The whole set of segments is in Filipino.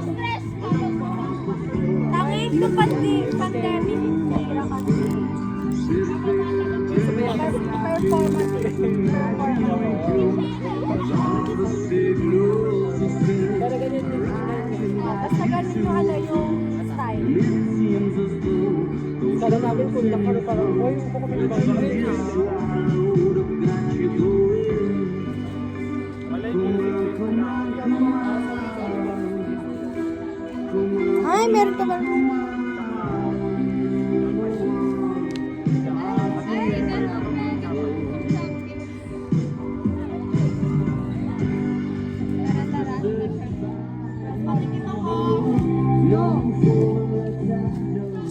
stress ka. Tangin ko pandemic. Hira ka. Basta ganun yung ano yung style. Kala namin kung nakano parang, oy, upo kami ng bangka. Ay, meron ka ba?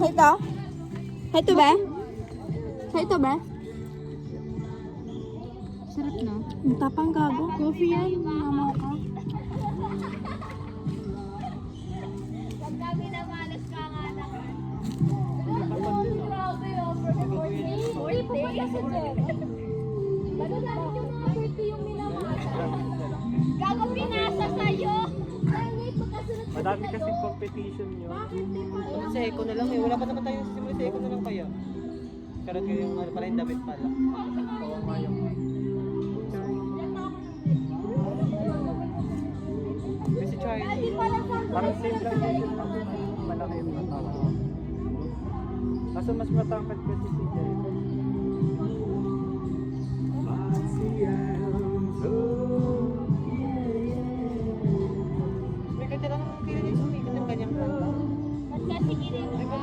Sa ito? Sa ito ba? Sa ito ba? Sarap na. Ang tapang gago. Coffee yan, mama ka. Pag kami namalas ka nga naman. Grabe yun. Uy, pupunta sa dyan. Ba't namin yung mga birthday yung minamasa? Gago pinasa sa'yo. Madami kasi competition yun. Sa Eco na lang eh. Wala pa naman tayo nasisimula sa Eco na lang kaya. Karoon kayo yung ano pala yung damit pala. Oo nga yung... Kasi Charlie. Parang same lang yun yung malaki yung matama. Kaso mas matangkad kasi si Jerry. May kanya lang ang kinilig sumikat ng kanyang kanta. Ba't kasi kinilig ka?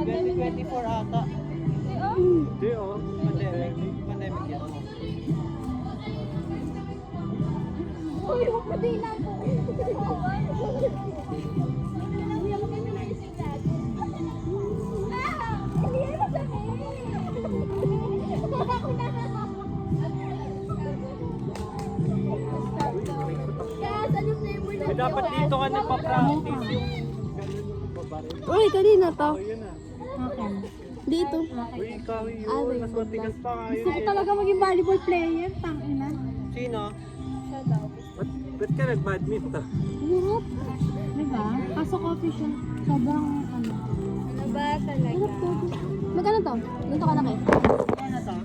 2024 ata. Hindi oh. Pandemic yan. Uy, huwag pa din ako. Dapat dito ka nagpa-practice yung ganun yung babaril. Uy, kanina to. Oh, yun ah. Okay. Dito. Uy, ikaw yun. Mas matigas pa nga Gusto ko yun. talaga maging volleyball player. Tangina. Sino? Ba't ka nag-badminton? Hirap. Diba? Kaso coffee siya. Sobrang ano. Ano ba talaga? Magkano to? Ganito ka laki. Ano to?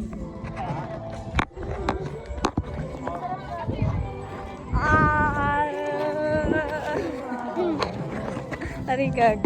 Tarigag.